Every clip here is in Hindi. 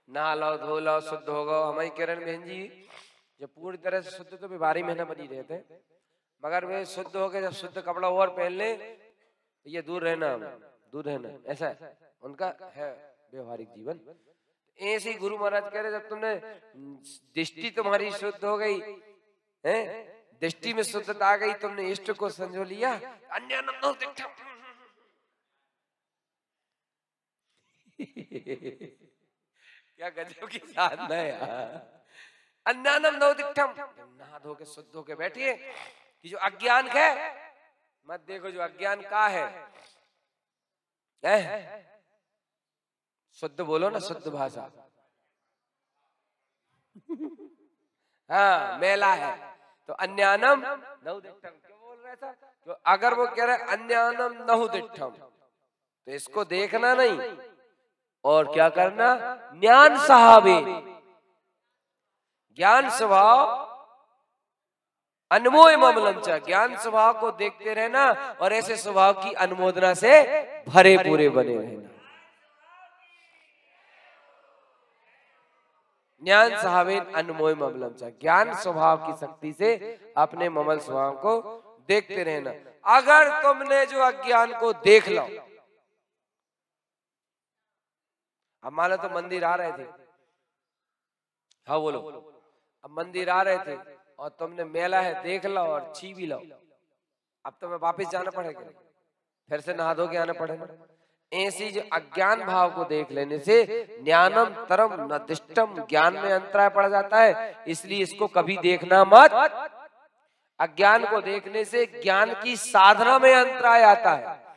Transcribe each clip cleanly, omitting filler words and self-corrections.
नहा लो धो लो शुद्ध हो गो। हमारी किरण बहन जी जब पूरी तरह से शुद्ध तो भी 12 महीना बनी रहते हैं, मगर वे शुद्ध हो गए जब शुद्ध कपड़ा और पहन ले तो ये दूर रहना ऐसा है उनका है व्यवहारिक जीवन। ऐसे ही गुरु महाराज कह रहे जब तुमने दृष्टि तुम्हारी शुद्ध हो गई है, दृष्टि में शुद्धता आ गई, तुमने इष्ट को संजो लिया, अन्यानंदो दिट्ठम क्या गजब की साधना है यार। अन्यानंदो दिट्ठम, नहा धो के शुद्ध होके बैठिए कि जो अज्ञान है मत देखो, जो अज्ञान का है शुद्ध बोलो ना, शुद्ध भाषा। हाँ मेला है तो अन्यानम नहुदिट्ठम क्यों बोल रहा था, तो अगर वो कह रहे अन्यानम नहुदिट्ठम तो इसको देखना नहीं और क्या करना, ज्ञान सहावे, ज्ञान स्वभाव अनमोय ममलम च, ज्ञान स्वभाव को देखते रहना और ऐसे स्वभाव की अनुमोदना से भरे पूरे बने रहना। ज्ञान सहावेन अनमोय ममलम च, ज्ञान स्वभाव की शक्ति से अपने ममल स्वभाव को देखते रहना। अगर तुमने जो अज्ञान को देख लो, अब मान लो तो मंदिर आ रहे थे, हाँ बोलो, अब मंदिर आ रहे थे और तुमने मेला है देख लो और छी भी लो, अब तुम्हें वापस जाना पड़ेगा, फिर से नहा धो के आना पड़ेगा। ऐसी जो अज्ञान भाव को देख लेने से ज्ञानम तरम नदिष्टम, ज्ञान में अंतराय पड़ जाता है, इसलिए इसको कभी देखना मत। अज्ञान को देखने से ज्ञान की साधना में अंतराय आता है।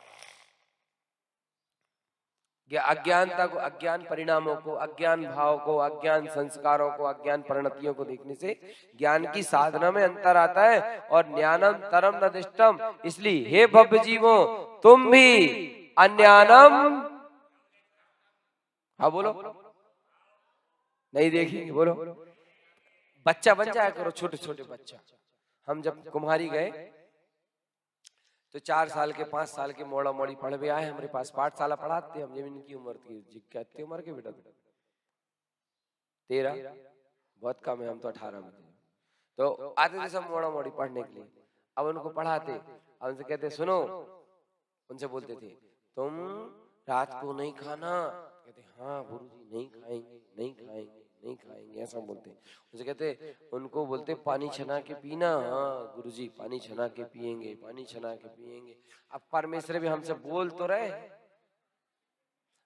अज्ञानता को, अज्ञान परिणामों को, अज्ञान भाव को, अज्ञान संस्कारों को, अज्ञान परिणतियों को देखने से ज्ञान की साधना में अंतर आता है। और ज्ञानम तरम नदिष्टम, इसलिए हे भव्य जीवों तुम भी अन्यानम, हाँ बोलो, नहीं देखेंगे बोलो, बच्चा बन जाया करो, छोटे छोटे बच्चा। हम जब कुम्हारी गए तो 4 साल के 5 साल के मोड़ा मोड़ी पढ़ भी आए हमारे पास, पाठशाला पढ़ाते हम, जब इनकी उम्र थी, कितनी उम्र के बेटा 13, बहुत कम है, हम तो 18 में थे। तो आते थे सब मोड़ा मोड़ी पढ़ने के लिए, अब उनको पढ़ाते, अब उनसे कहते सुनो, उनसे बोलते थे तुम रात को नहीं खाना, कहते हाँ गुरुजी नहीं खाएंगे नहीं खाएंगे नहीं खाएंगे, ऐसा बोलते। उनसे कहते, उनको बोलते पानी छना के पीना, हाँ गुरुजी पानी छना के पिएंगे, पानी छना के पिएंगे। अब परमेश्वर भी हमसे बोल तो रहे,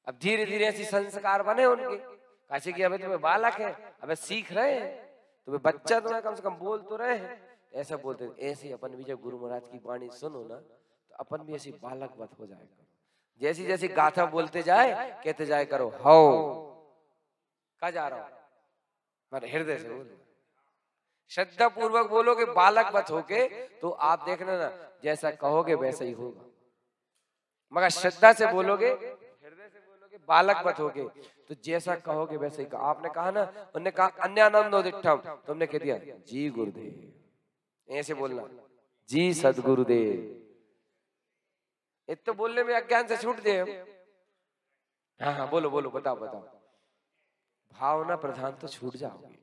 अब धीरे धीरे ऐसी संस्कार बने उनके, कैसे कि अबे तुम्हें बालक है, अबे सीख रहे हैं, तुम्हें बच्चा तुम्हें कम से कम बोल तो रहे हैं, ऐसा बोलते। ऐसे अपन भी जब गुरु महाराज की वाणी सुनो ना तो अपन भी ऐसी बालक वत हो जाएगा, जैसी जैसी गाथा बोलते जाए कहते जाए करो हो कहा जा रहा हूं, मेरे हृदय से बोलो, श्रद्धा पूर्वक बोलोगे बालक वत होके तो आप देखना ना जैसा कहोगे वैसा ही होगा, मगर श्रद्धा से बोलोगे, हृदय से बोलोगे, बालक वत होगे तो जैसा कहोगे वैसा ही। आपने कहा ना, उन्होंने कहा अन्यानंदो दिट्ठम, तुमने कह दिया जी गुरुदेव, ऐसे बोलना जी सदगुरुदेव, तो बोलने में अज्ञान से छूट जाए। हाँ हाँ बोलो बोलो, बताओ बताओ, भावना प्रधान तो छूट जाओगे,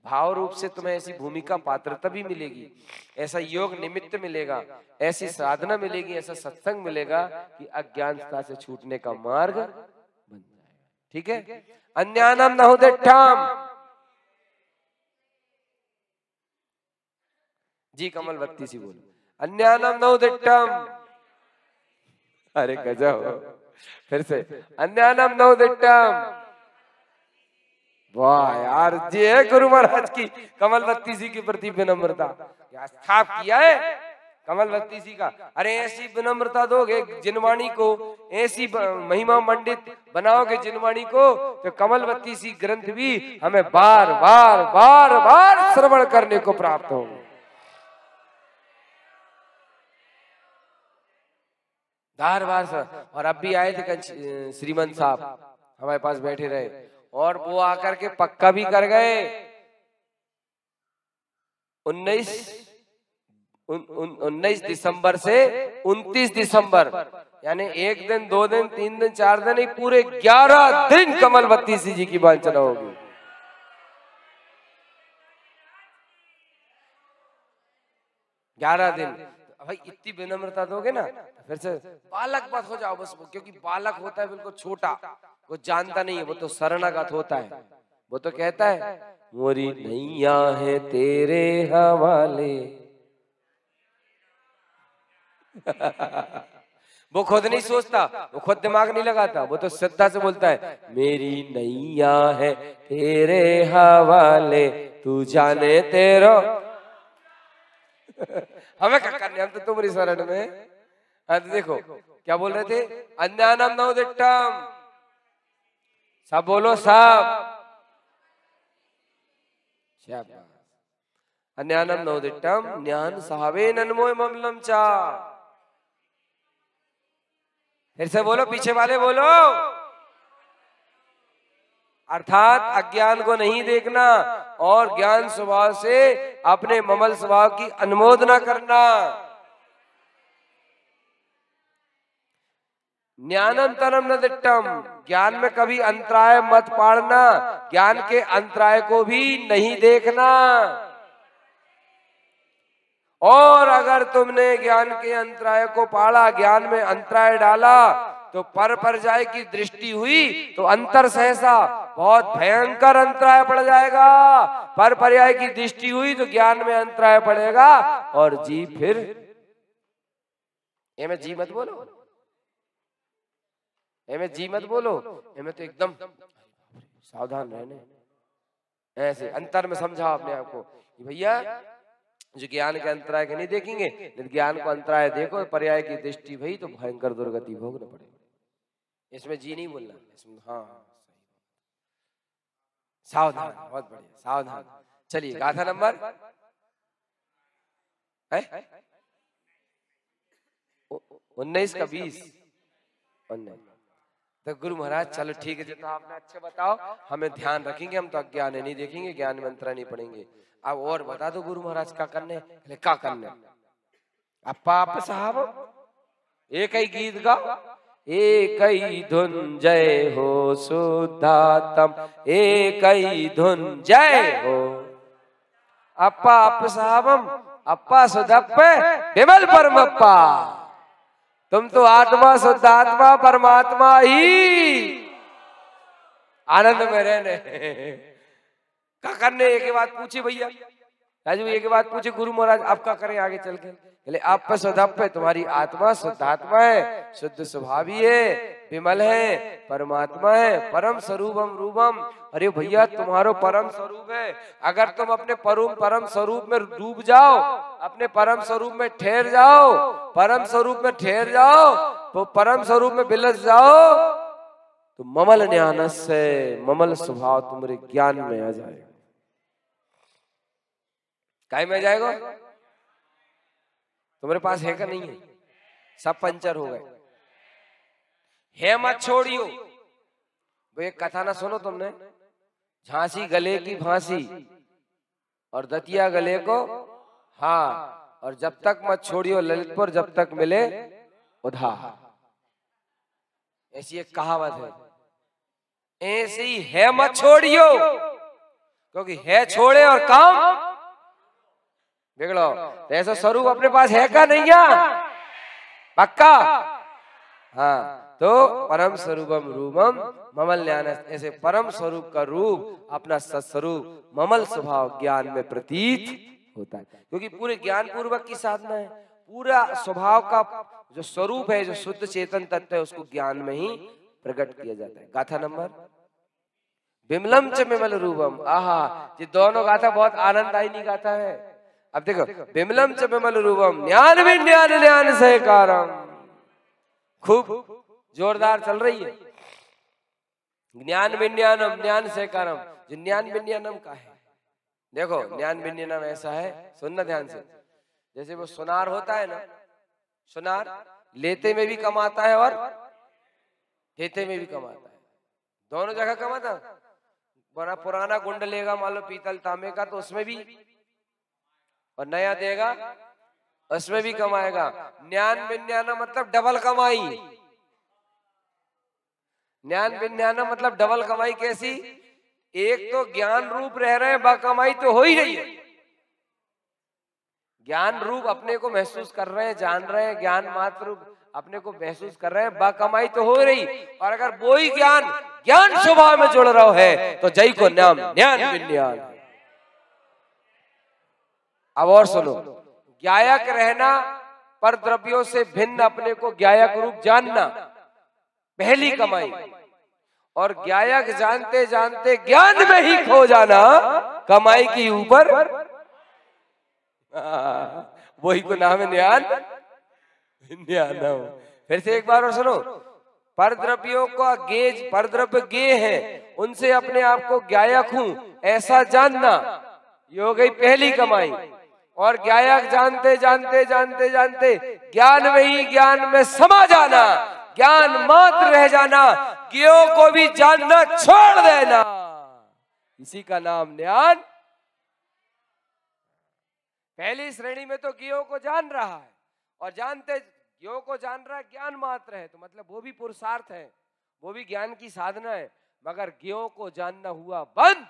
भाव रूप से तुम्हें ऐसी भूमिका पात्रता भी मिलेगी, ऐसा योग निमित्त मिलेगा, ऐसी साधना मिलेगी, ऐसा सत्संग मिलेगा कि अज्ञानता से छूटने का मार्ग बन जाएगा। ठीक है, अन्यानम नहुदिट्ठम जी, कमल बत्ती सी बोलो, अन्यानम नहुदिट्ठम, अरे गजब, फिर से अन्यानम नहुदिट्ठम, वाह यार, ये है गुरु महाराज की कमलवत्ती जी के प्रति विनम्रता, स्थाप किया है कमलवत्ती जी का। अरे ऐसी विनम्रता दोगे जिनवाणी को, ऐसी महिमा मंडित बनाओगे जिनवाणी को, तो कमलवत्ती जी ग्रंथ भी हमें बार बार बार बार श्रवण करने को प्राप्त होंगे। बार बार सर, और अब भी आए थे श्रीमंत साहब हमारे पास बैठे रहे, और वो आकर के पक्का भी कर गए 19 दिसंबर से 29 दिसंबर यानी 1 दिन 2 दिन 3 दिन 4 दिन नहीं, पूरे 11 दिन कमल बत्तीसी जी की वांछना होगी। ग्यारह दिन भाई इतनी विनम्रता दोगे ना, फिर से बालक मत हो जाओ बस, क्योंकि बालक होता है बिल्कुल छोटा, वो जानता नहीं है, वो तो शरणागत होता है, वो तो कहता है मोरी नैया है तेरे हवाले। वो खुद नहीं सोचता, वो खुद दिमाग नहीं लगाता, वो तो श्रद्धा से बोलता है मेरी नैया है तेरे हवाले, तू जाने तेरो। हमें क्या करने, हम तो तुम्हारी शरण में। हाँ तो देखो क्या बोल रहे थे, अज्ञानम नवदिट्टम, सब बोलो सब, अज्ञानम नवदिट्टम ज्ञान सावेन अनमोय ममलम चा। फिर से बोलो, पीछे वाले बोलो। अर्थात अज्ञान को नहीं देखना और ज्ञान स्वभाव से अपने ममल स्वभाव की अनुमोदना करना। ज्ञानंतरम न दिट्टम, ज्ञान में कभी अंतराय मत पाड़ना, ज्ञान के अंतराय को भी नहीं देखना। और अगर तुमने ज्ञान के अंतराय को पाला, ज्ञान में अंतराय डाला, तो पर पर्याय की दृष्टि हुई तो अंतर सहसा बहुत भयंकर अंतराय पड़ जाएगा। पर पर्याय की दृष्टि हुई तो ज्ञान में अंतराय पड़ेगा। और जी फिर में जी मत बोलो, में जी मत बोलो, में तो एकदम सावधान रहने। ऐसे अंतर में समझा अपने आप को भैया, जो ज्ञान के अंतराय के नहीं देखेंगे, ज्ञान को अंतराय देखो, पर्याय की दृष्टि भई तो भयंकर दुर्गति भोगना पड़ेगा। इसमें जी नहीं बोलना, इसमें हाँ सावधान, बहुत बढ़िया सावधान। चलिए गाथा नंबर 19 का 20 19। तो गुरु महाराज चलो ठीक है, जितना आपने अच्छे बताओ, हमें ध्यान रखेंगे, हम तो अज्ञान है नहीं देखेंगे, ज्ञान में अंतराय नहीं पड़ेंगे। अब और बता दो गुरु महाराज क्या करने, क्या करने। अब पाप साहब एक ही गीत गाओ, एक ही धुन जय हो शुद्धात्म, एक ही धुन जय हो। अप्पा अप साहबम अप्पा सुधप्पे विमल परमप्पा, तुम तो आत्मा शुद्धात्मा परमात्मा ही आनंद में रहने। क्या करने, एक बात पूछे भैया राजू, एक बात पूछे गुरु महाराज, आप क्या करें आगे चल के। आप पे शुद्धात्मा, तुम्हारी आत्मा शुद्धात्मा है, शुद्ध स्वभावी है, विमल है, परमात्मा है, परम स्वरूपम रूपम। अरे भैया तुम्हारो परम स्वरूप है, अगर तुम अपने परम स्वरूप में डूब जाओ, अपने परम स्वरूप में ठहर जाओ, परम स्वरूप में ठहर जाओ, तो परम स्वरूप में बिलस जाओ, तो ममल ज्ञान से ममल स्वभाव तुम्हारे ज्ञान में आ जाएगा। काय में जाएगा, तुम्हारे पास है का नहीं है, सब पंचर हो गए, है मत छोड़ियो। वो एक कथा ना सुनो तुमने, झांसी गले की फांसी और दतिया गले को हाँ, और जब तक मत छोड़ियो ललितपुर जब तक मिले उधार, ऐसी एक कहावत है। ऐसे ही है मत छोड़ियो, क्योंकि है छोड़े और काम बिगड़ो। तो ऐसा स्वरूप अपने पास है का नहीं है, पक्का हाँ। तो परम स्वरूपम रूपम ममल ज्ञान, ऐसे परम स्वरूप का रूप अपना सत्स्वरूप ममल स्वभाव ज्ञान में प्रतीत होता है, क्योंकि पूरे ज्ञान पूर्वक की साधना है। पूरा स्वभाव का जो स्वरूप है, जो शुद्ध चेतन तत्व है, उसको ज्ञान में ही प्रकट किया जाता है। गाथा नंबर विमलम च विमल रूपम, आहा, ये दोनों गाथा बहुत आनंददायी गाथा है। अब देखो, विमलम च विमल रूपम ज्ञान विज्ञान ज्ञान सहकारम, खूब जोरदार चल रही है। ज्ञान विज्ञानम ज्ञान सहकारम, जो ज्ञान विज्ञानम का है, देखो ज्ञान विज्ञानम ऐसा है, सुनना ध्यान से। जैसे वो सुनार होता है ना, सुनार लेते में भी कमाता है और देते में भी कमाता है, दोनों जगह कमाता है। बड़ा पुराना गुंड लेगा मान लो पीतल तांबे का, तो उसमें भी, और नया देगा उसमें भी कमाएगा। ज्ञान विज्ञान मतलब डबल कमाई। ज्ञान विज्ञान मतलब डबल कमाई कैसी? एक तो ज्ञान रूप रह रहे हैं, बाकमाई तो हो ही रही है। ज्ञान रूप अपने को महसूस कर रहे हैं, जान रहे हैं, ज्ञान मात्र रूप अपने को महसूस कर रहे हैं, बाकमाई तो हो रही। और अगर वो ही ज्ञान ज्ञान स्वभाव में जुड़ रहा है तो जय को नाम ज्ञान विज्ञान। अब और सुनो, ज्ञायक रहना, पर द्रव्यों से भिन्न अपने को ज्ञायक रूप जानना, पहली कमाई। और ज्ञायक जानते जानते ज्ञान में ही खो जाना, कमाई की ऊपर वही को नाम है ज्ञान विज्ञान। फिर से एक बार और सुनो, पर द्रव्यों का गेज, पर द्रव्य गे है, उनसे अपने आप को ज्ञायक हूं ऐसा जानना, ये हो गई पहली कमाई। और ज्ञायक जानते जानते जानते जानते ज्ञान में ही ज्ञान में समा जाना, ज्ञान मात्र रह जाना, ज्ञों को भी जानना छोड़ देना, इसी का नाम ज्ञान। पहली श्रेणी में तो ज्ञों को जान रहा है, और जानते ज्ञों को जान रहा है, ज्ञान मात्र है, तो मतलब वो भी पुरुषार्थ है, वो भी ज्ञान की साधना है। मगर ज्ञों को जानना हुआ बंद,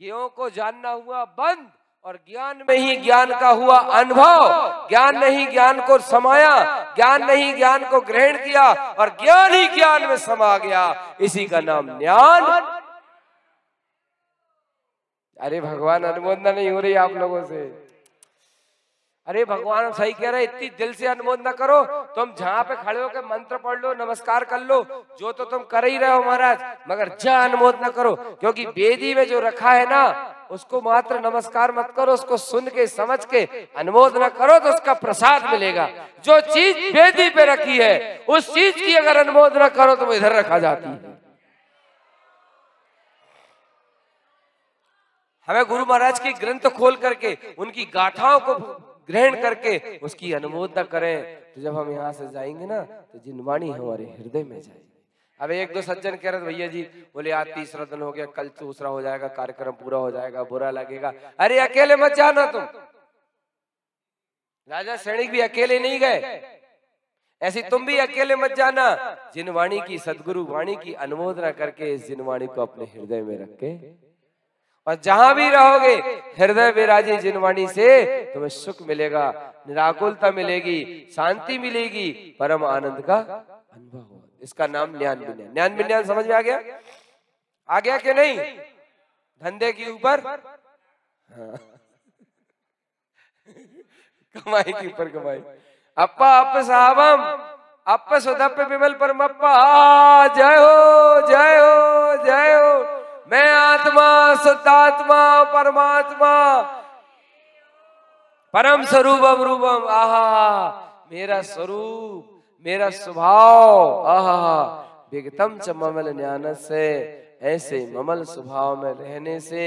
ज्ञों को जानना हुआ बंद, और ज्ञान में ही ज्ञान का हुआ अनुभव। ज्ञान ने ही ज्ञान को समाया, ज्ञान ने ही ज्ञान को ग्रहण किया, और ज्ञान ही ज्ञान में समा गया, इसी का नाम ज्ञान। अरे भगवान, अनुमोदना नहीं हो रही आप लोगों से। अरे भगवान सही कह रहे, इतनी दिल से अनुमोदना करो। तुम जहाँ पे खड़े होकर मंत्र पढ़ लो, नमस्कार कर लो, जो तो तुम कर ही रहे हो महाराज, मगर जा अनुमोदना करो। क्योंकि वेदी में जो रखा है ना, उसको मात्र नमस्कार मत करो, उसको सुन के समझ के अनुमोदना करो तो उसका प्रसाद मिलेगा। जो चीज वेदी पे रखी है उस चीज की अगर अनुमोदना करो तो वो इधर रखा जाती है। हमें गुरु महाराज की ग्रंथ खोल करके उनकी गाथाओं को ग्रहण करके उसकी अनुमोदना करें, तो जब हम यहाँ से जाएंगे ना तो जिनवाणी हमारे हृदय में जाएगी। अब एक दो सज्जन कह रहे भैया जी, बोले आज तीसरा दिन हो गया, कल दूसरा हो जाएगा, कार्यक्रम पूरा हो जाएगा, बुरा लगेगा। अरे अकेले मत जाना तुम, राजा सैनिक भी अकेले नहीं गए, ऐसी तुम भी अकेले मत जाना। जिनवाणी की, सदगुरु वाणी की अनुमोदना करके इस जिनवाणी को अपने हृदय में रख के, और जहां भी रहोगे हृदय विराजी जिनवाणी से तुम्हें सुख मिलेगा, निराकुलता मिलेगी, शांति मिलेगी, परम आनंद का अनुभव होगा। इसका नाम ज्ञान विज्ञान। ज्ञान विज्ञान समझ में आ गया? आ गया कि नहीं? धंधे के ऊपर, हाँ। कमाई के ऊपर कमाई। अप्पा अप साहबम अप सुदप विमल परमप्पा, जय हो जय हो जय हो। मैं आत्मा शुद्धात्मा परमात्मा परम स्वरूपम रूपम, आहा मेरा स्वरूप, मेरा स्वभाव, आहा विगतम च ममल ज्ञान से। ऐसे ममल स्वभाव में रहने से,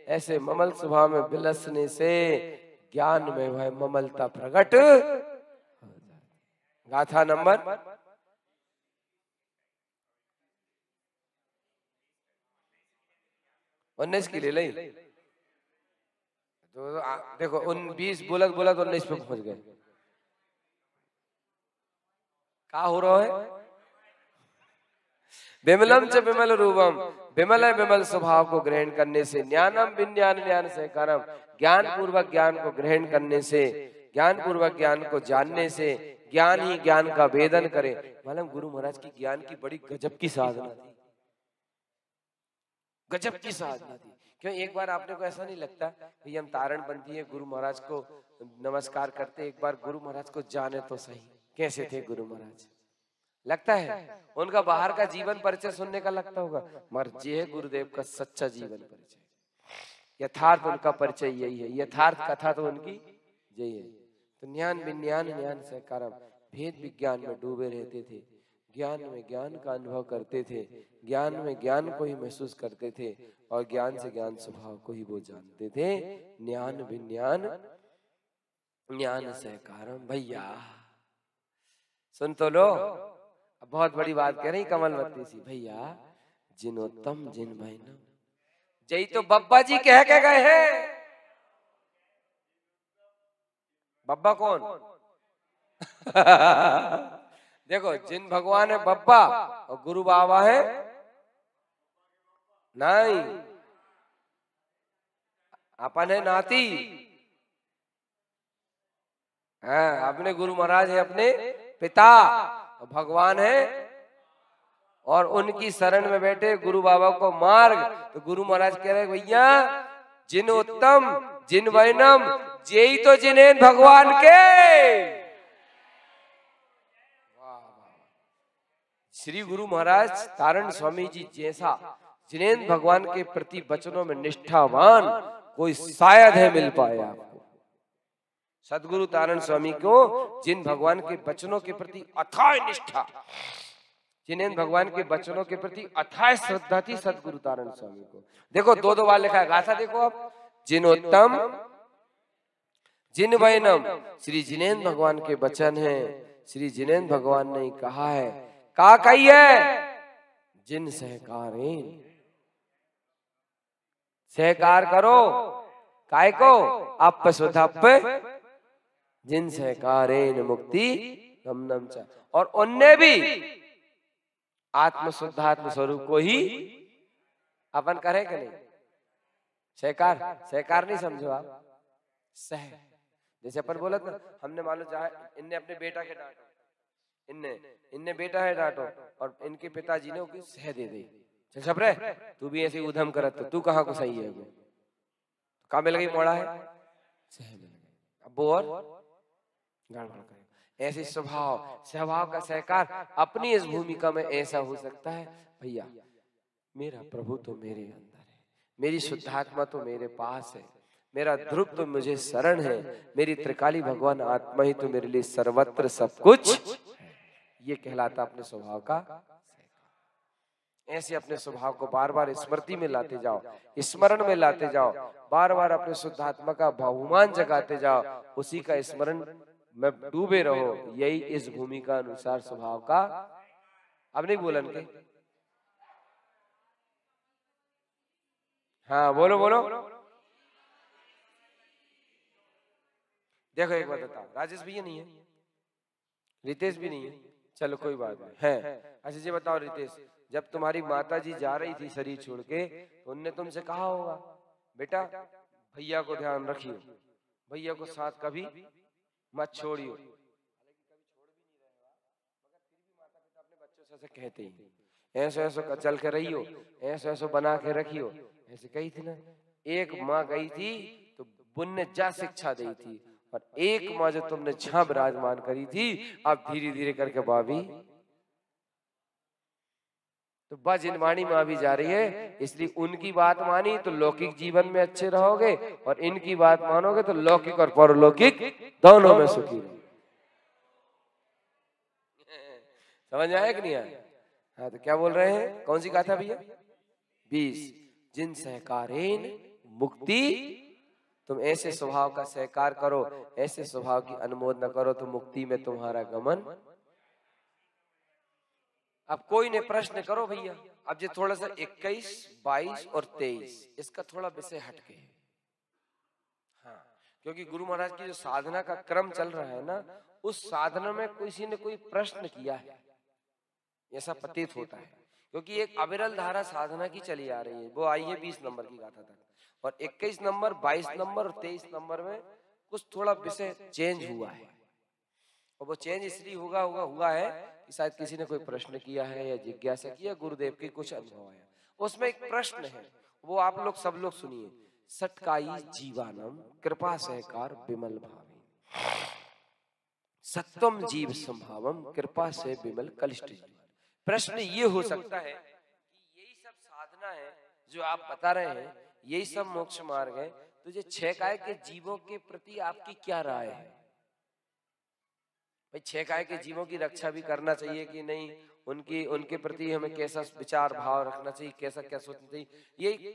ऐसे ममल स्वभाव में विलसने से ज्ञान में वह ममलता प्रकट। गाथा नंबर 19 की ले ली तो देखो 20 बोलत बोलत 19 पे पहुंच गए। क्या हो रहा है? विमलम च विमल रूपम, विमल है विमल स्वभाव को ग्रहण करने से, ज्ञानम विज्ञान ज्ञान से कर्म, ज्ञान पूर्वक ज्ञान को ग्रहण करने से, ज्ञान पूर्वक ज्ञान को जानने से, ज्ञान ही ज्ञान का वेदन करे। मालूम गुरु महाराज की ज्ञान की बड़ी गजब की साधना थी, गजब की साधना थी। क्यों एक बार आपने को ऐसा नहीं लगता कि हम तारण बनती है गुरु महाराज को नमस्कार करते, एक बार गुरु महाराज को जाने तो सही कैसे थे गुरु महाराज? लगता है उनका बाहर का जीवन परिचय सुनने का लगता होगा, मगर ये है गुरुदेव का सच्चा जीवन परिचय, यथार्थ उनका परिचय यही है, यथार्थ कथा तो उनकी यही है। तो ज्ञान विज्ञान ज्ञान से कर्म, भेद विज्ञान में डूबे रहते थे, ज्ञान में ज्ञान का अनुभव करते थे, ज्ञान में ज्ञान को ही महसूस करते थे, और ज्ञान से ज्ञान स्वभाव को ही वो जानते थे। ज्ञान विज्ञान ज्ञान से कर्म। भैया सुन तो लो, बहुत बड़ी बात कह रही कमलवती सी, भैया जिनोत्तम जिन महीना जय तो बब्बा जी कह के गए हैं। बब्बा कौन? देखो, जिन भगवान है बप्पा और गुरु बाबा है नहीं, अपन है नाती। हाँ, अपने गुरु महाराज है अपने पिता, और भगवान है और उनकी शरण में बैठे गुरु बाबा को मार्ग। तो गुरु महाराज कह रहे भैया, जिन उत्तम जिन वैनम जेई तो जिनेन भगवान के। श्री गुरु महाराज तारण स्वामी जी जैसा जिनेन भगवान के प्रति वचनों में निष्ठावान कोई शायद है मिल पाए आपको। सदगुरु तारण स्वामी को जिन भगवान के वचनों के प्रति अथाह निष्ठा, जिन्हें भगवान के वचनों के प्रति अथाह श्रद्धा थी सदगुरु तारण स्वामी को। देखो दो बार लिखा है, गाथा देखो आप, जिनोत्तम जिन वैनम, श्री जिनेन भगवान के वचन है। श्री जिनेन भगवान ने कहा है, का कही है, जिन सहकारेन, सहकार करो काय को अप सुधप, जिन सहकारेन मुक्ति गमनम च। और उनने भी आत्म शुद्धात्म स्वरूप को ही अपन करे कि नहीं, सहकार, सहकार नहीं समझो आप, सह। जैसे अपन बोला था, हमने मान लो चाहे इनने अपने बेटा के डांटो, इनने बेटा है डांटो, और इनके पिताजी ने उसकी सह दे दी, चल सब रे तू भी ऐसे उधम करत तो तू कहाँ को सही है, वो कहाँ मिल गई मोड़ा है, सह मिल गई। अब वो और गड़बड़ करे। ऐसे स्वभाव का सहकार अपनी इस भूमिका में ऐसा हो सकता है, भैया मेरा प्रभु तो मेरे अंदर है, मेरी शुद्धात्मा तो मेरे पास है, मेरा ध्रुव तो मुझे शरण है, मेरी त्रिकाली भगवान आत्मा ही तो मेरे लिए सर्वत्र सब कुछ। ये कहलाता अपने स्वभाव का। ऐसे अपने स्वभाव को बार बार स्मृति में लाते जाओ, स्मरण में लाते जाओ, बार बार अपने शुद्धात्मा का बहुमान जगाते जाओ, उसी का स्मरण में डूबे रहो। यही इस भूमिका अनुसार स्वभाव का। अब नहीं बोलन के, हाँ बोलो बोलो। देखो एक बात बताओ, राजेश भैया नहीं है, रितेश भी नहीं है, चलो कोई बात नहीं है। अच्छा जी बताओ रितेश, जब तुम्हारी माता जी जा रही थी शरीर छोड़ के, तो उनने तुमसे कहा होगा बेटा भैया को ध्यान रखियो, भैया को साथ कभी मत छोड़ियो। ऐसे कहते ही, ऐसो ऐसो चल के रहियो, ऐसो ऐसो बना के रखियो, ऐसे कही थी ना। एक माँ गई थी तो बुन ने जा शिक्षा दी थी, और एक माँ जो तुमने जहां विराजमान करी थी, अब धीरे धीरे करके भाभी तो बजिनवाणी माँ भी जा रही है। इसलिए उनकी बात मानी तो लौकिक जीवन में अच्छे रहोगे, और इनकी बात मानोगे तो लौकिक और परलौकिक दोनों में सुखी रहोगे। समझ आया कि नहीं आया? हाँ, तो क्या बोल रहे हैं, कौन सी गाथा भैया? 20, जिन सहकारेन मुक्ति। तुम ऐसे स्वभाव का सहकार करो, ऐसे स्वभाव की अनुमोदना करो, तो मुक्ति में तुम्हारा गमन। अब कोई ने प्रश्न करो भैया, अब जो थोड़ा सा 21, 22 और 23 इसका थोड़ा विषय हटके है। हाँ, क्योंकि गुरु महाराज की जो साधना का क्रम चल रहा है ना, उस साधना में किसी ने कोई प्रश्न किया है ऐसा प्रतीत होता है, क्योंकि एक अविरल धारा साधना की चली आ रही है। वो आई है 20 नंबर की गाथा तक, और 21 नंबर 22 नंबर और 23 नंबर में कुछ थोड़ा विषय चेंज हुआ है। और वो चेंज इसलिए हुआ है कि शायद किसी ने कोई प्रश्न किया है या जिज्ञासा किया, गुरुदेव के कुछ अनुभव आया। उसमें एक प्रश्न है, वो आप लोग सब लोग सुनिए। सटकाई जीवानम कृपा सहकार विमल भावी, सत्वम जीव संभावम कृपा से विमल कलिष्ठ। प्रश्न ये हो सकता है कि यही सब साधना है जो आप बता रहे हैं, यही सब मोक्ष मार्ग है, तो ये 6 काय के जीवों के प्रति आपकी क्या राय है? भाई 6 काय के जीवों की रक्षा भी करना चाहिए कि नहीं, उनके प्रति हमें कैसा विचार भाव रखना चाहिए, कैसा क्या सोचना चाहिए, ये